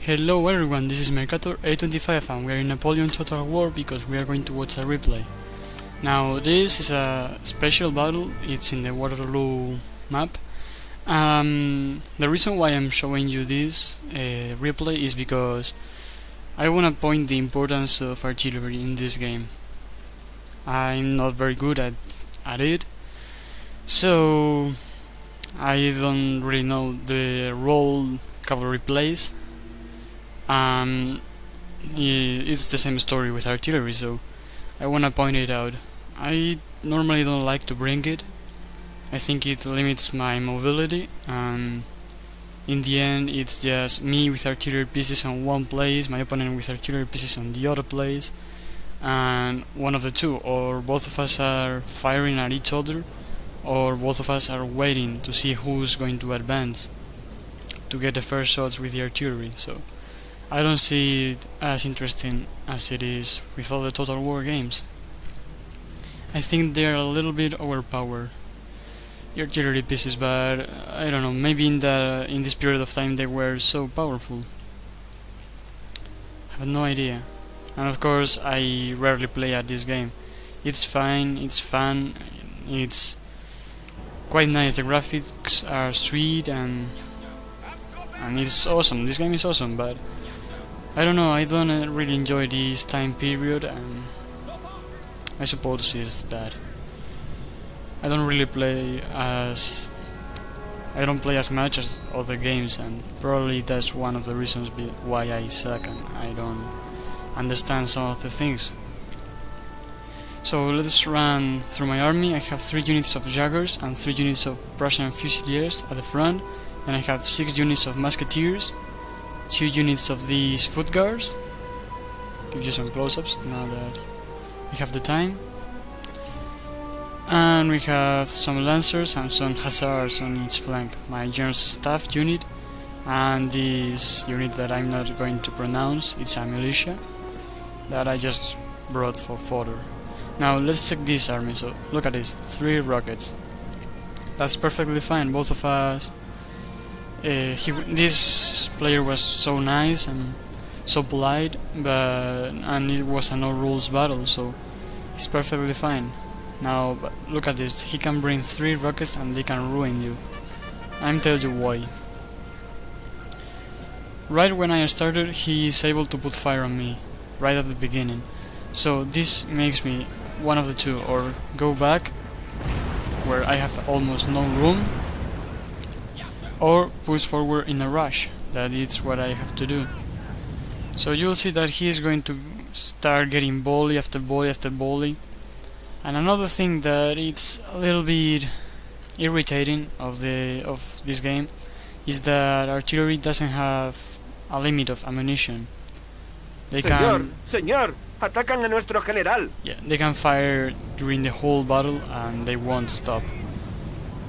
Hello everyone, this is Mercator A25 and we are in Napoleon Total War because we are going to watch a replay. Now this is a special battle, it's in the Waterloo map. The reason why I'm showing you this replay is because I want to point the importance of artillery in this game. I'm not very good at it, so I don't really know the role cavalry plays. It's the same story with artillery, so I wanna point it out. I normally don't like to bring it. I think it limits my mobility, and in the end it's just me with artillery pieces on one place, my opponent with artillery pieces on the other place, and one of the two, or both of us are firing at each other, or both of us are waiting to see who's going to advance to get the first shots with the artillery. So I don't see it as interesting as it is with all the Total War games. I think they're a little bit overpowered, the artillery pieces, but I don't know, maybe in this period of time they were so powerful. I have no idea. And of course I rarely play at this game. It's fine, it's fun, it's quite nice, the graphics are sweet and it's awesome, this game is awesome, but I don't know, I don't really enjoy this time period, and I suppose it's that I don't play as much as other games, and probably that's one of the reasons why I suck and I don't understand some of the things. So let's run through my army. I have 3 units of Jaggers and 3 units of Prussian Fusiliers at the front, then I have 6 units of Musketeers, 2 units of these Foot Guards. Give you some close-ups now that we have the time. And we have some Lancers and some Hussars on each flank. My General Staff unit, and this unit that I'm not going to pronounce, it's a militia that I just brought for fodder. Now let's check this army. So look at this, 3 rockets. That's perfectly fine, both of us. This player was so nice and so polite, and it was a no rules battle, so it's perfectly fine. Now look at this, he can bring 3 rockets and they can ruin you. I'm telling you why. Right when I started, he is able to put fire on me right at the beginning, so this makes me one of the two, or go back where I have almost no room, or push forward in a rush. That is what I have to do. So you'll see that he is going to start getting volley after volley after volley. And another thing that it's a little bit irritating of this game is that artillery doesn't have a limit of ammunition. They Señor, atacan a nuestro general. Yeah, they can fire during the whole battle and they won't stop.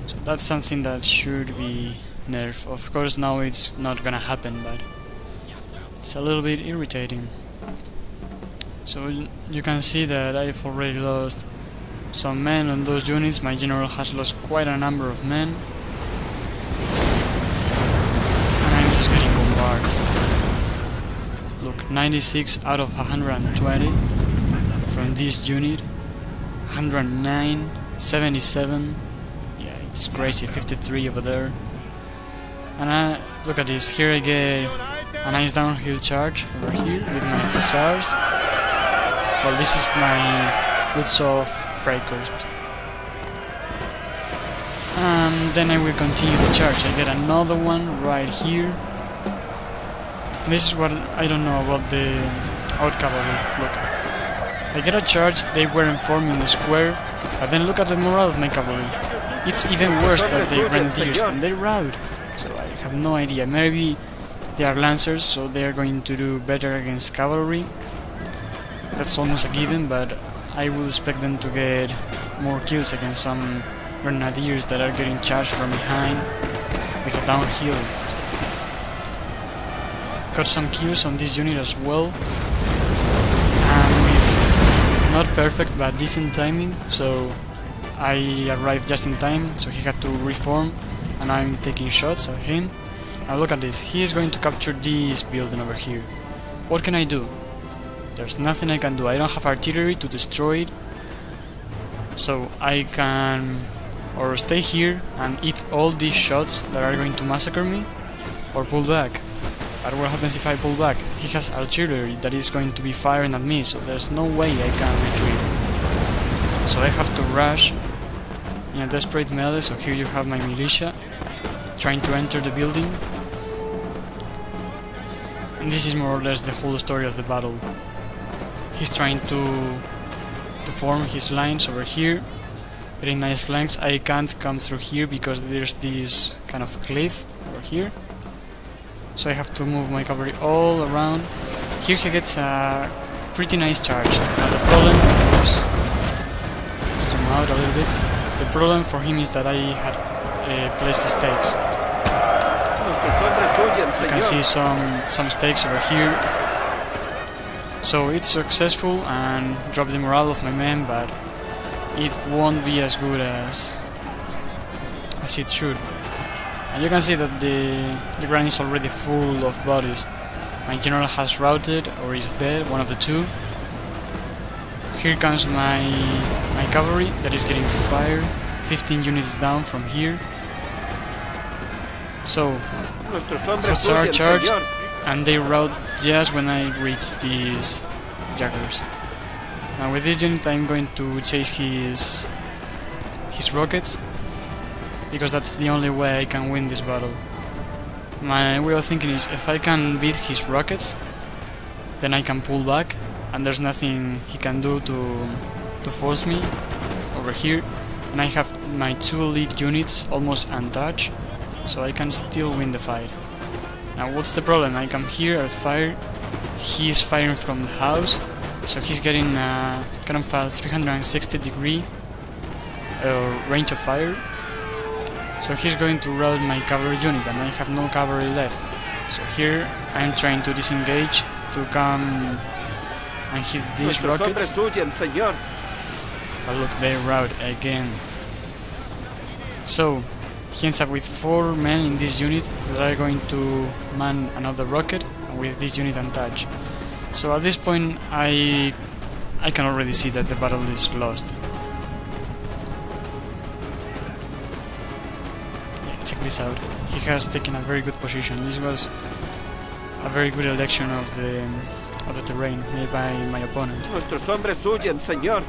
So that's something that should be nerfed. Of course now it's not gonna happen, but it's a little bit irritating. So you can see that I've already lost some men on those units. My general has lost quite a number of men, and I'm just getting bombarded. Look, 96 out of 120 from this unit, 109, 77, yeah, it's crazy, 53 over there. And look at this, here I get a nice downhill charge over here with my Hussars. Well, this is my Woods of Freikorps. And then I will continue the charge. I get another one right here. This is what I don't know about the out cavalry. Look, I get a charge, they weren't forming the square, but then look at the morale of my cavalry. It's even worse than the Grenadiers, and they rout. So I have no idea. Maybe they are Lancers, so they are going to do better against cavalry. That's almost a given, but I would expect them to get more kills against some Grenadiers that are getting charged from behind with a downhill. Got some kills on this unit as well, and with not perfect but decent timing, so I arrived just in time, so he had to reform and I'm taking shots at him. Now look at this. He is going to capture this building over here. What can I do? There's nothing I can do. I don't have artillery to destroy it. So I can or stay here and eat all these shots that are going to massacre me, or pull back. But what happens if I pull back? He has artillery that is going to be firing at me, so there's no way I can retreat. So I have to rush in a desperate melee. So here you have my militia trying to enter the building. And this is more or less the whole story of the battle. He's trying to form his lines over here, getting nice flanks. I can't come through here because there's this kind of cliff over here. So I have to move my cavalry all around. Here he gets a pretty nice charge. Now the problem, oops, zoom out a little bit. The problem for him is that I had placed stakes. You can see some stakes over here. So it's successful and dropped the morale of my men, but it won't be as good as it should. And you can see that the ground is already full of bodies. My general has routed or is dead, one of the two. Here comes my cavalry that is getting fired. 15 units down from here. So Hussar charged, and they rout just when I reach these jaggers. Now with this unit I'm going to chase his rockets, because that's the only way I can win this battle. My way of thinking is, if I can beat his rockets, then I can pull back, and there's nothing he can do to force me over here, and I have my 2 elite units almost untouched, so I can still win the fight. Now what's the problem? I come here, I fire, he's firing from the house, so he's getting kind of a 360 degree range of fire. So he's going to rout my cavalry unit, and I have no cavalry left. So here I'm trying to disengage to come and hit these rockets. But look, they rout again. So he ends up with 4 men in this unit that are going to man another rocket with this unit untouched. So at this point I can already see that the battle is lost. Yeah, check this out. He has taken a very good position. This was a very good election of the terrain made by my opponent. Nuestros hombres huyen, señor.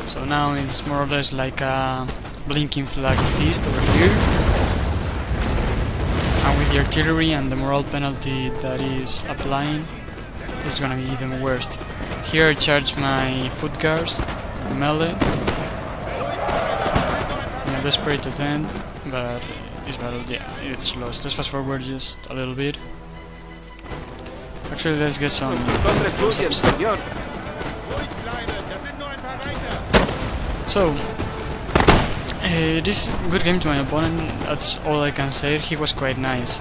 So now it's more or less like a blinking flag feast over here. And with the artillery and the morale penalty that is applying, it's gonna be even worse. Here I charge my foot guards, melee, in a desperate attempt, but this battle, yeah, it's lost. Let's fast forward just a little bit. Actually, let's get some close-ups. So, this good game to my opponent, that's all I can say. He was quite nice.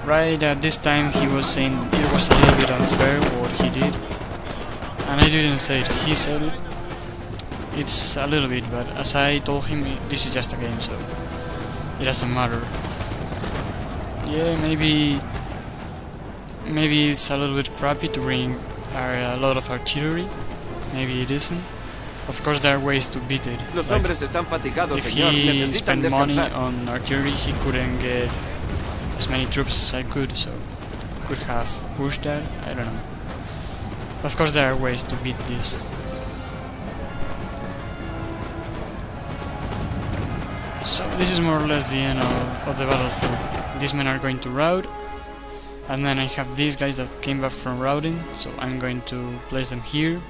Right at this time he was saying it was a little bit unfair what he did. And I didn't say it, he said it. It's a little bit, but as I told him, this is just a game, so it doesn't matter. Yeah, maybe it's a little bit crappy to bring a lot of artillery. Maybe it isn't. Of course there are ways to beat it. Like, if he spent money on artillery, he couldn't get as many troops as I could, so could have pushed that, I don't know. Of course there are ways to beat this. So this is more or less the end of the battlefield. These men are going to rout, and then I have these guys that came back from routing, so I'm going to place them here.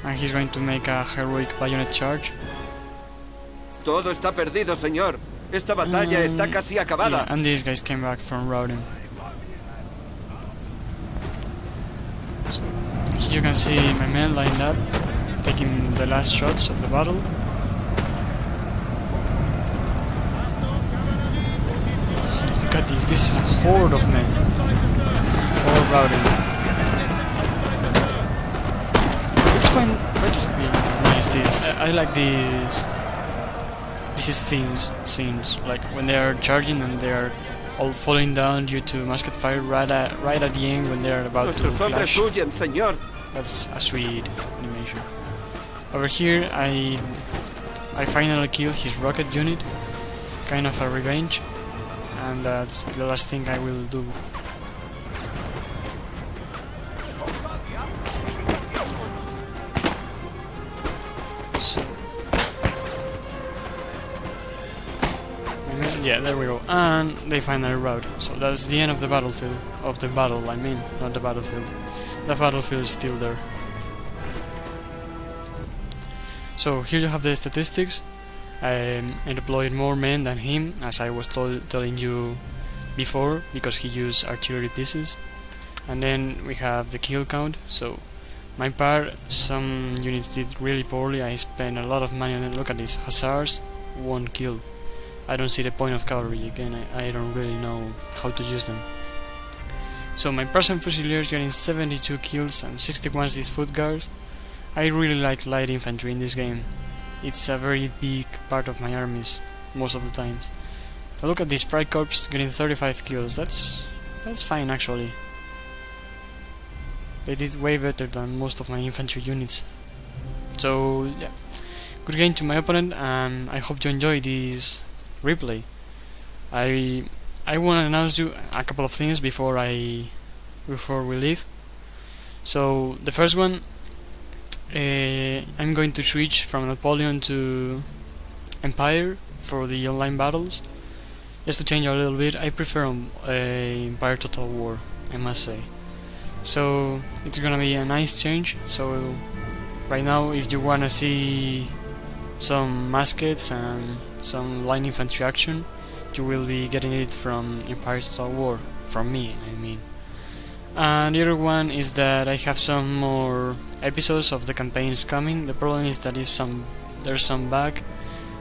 And he's going to make a heroic bayonet charge. Todo está perdido, señor. Esta batalla está casi acabada. Yeah, and these guys came back from routing. So here you can see my men lined up, taking the last shots of the battle. Look at this. This is a horde of men, all routing. It's quite this. I like these scenes, like when they are charging and they are all falling down due to musket fire right at the end when they are about to Nuestros hombres clash. huyen, señor. That's a sweet animation. Over here, I finally killed his rocket unit, kind of a revenge, and that's the last thing I will do. So, yeah, there we go, and they finally rout. So that's the end of the battlefield. Of the battle, I mean, not the battlefield. The battlefield is still there. So here you have the statistics. I deployed more men than him, as I was telling you before, because he used artillery pieces. And then we have the kill count. So my part, some units did really poorly. I spent a lot of money on it. Look at this, hussars, 1 kill. I don't see the point of cavalry again. I don't really know how to use them. So my Persian Fusiliers getting 72 kills and 61 these foot guards. I really like light infantry in this game. It's a very big part of my armies most of the times. But look at this Freikorps getting 35 kills. That's fine actually. They did way better than most of my infantry units. So yeah, good game to my opponent, and I hope you enjoy this replay. I want to announce you a couple of things before we leave. So the first one, I'm going to switch from Napoleon to Empire for the online battles, just to change a little bit. I prefer Empire Total War, I must say. So it's gonna be a nice change. So right now, if you wanna see some muskets and some line infantry action, you will be getting it from Empire Total War, from me, I mean. And the other one is that I have some more episodes of the campaigns coming. The problem is that there's some bug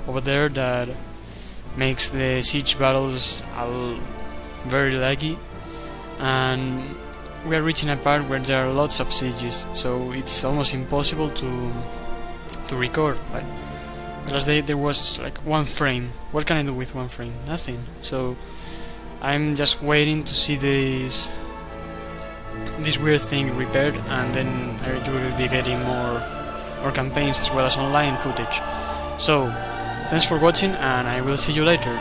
over there that makes the siege battles very laggy, and we are reaching a part where there are lots of sieges, so it's almost impossible to record. Like, the last day there was like 1 frame. What can I do with 1 frame? Nothing. So I'm just waiting to see this weird thing repaired, and then I will be getting more campaigns as well as online footage. So thanks for watching, and I will see you later.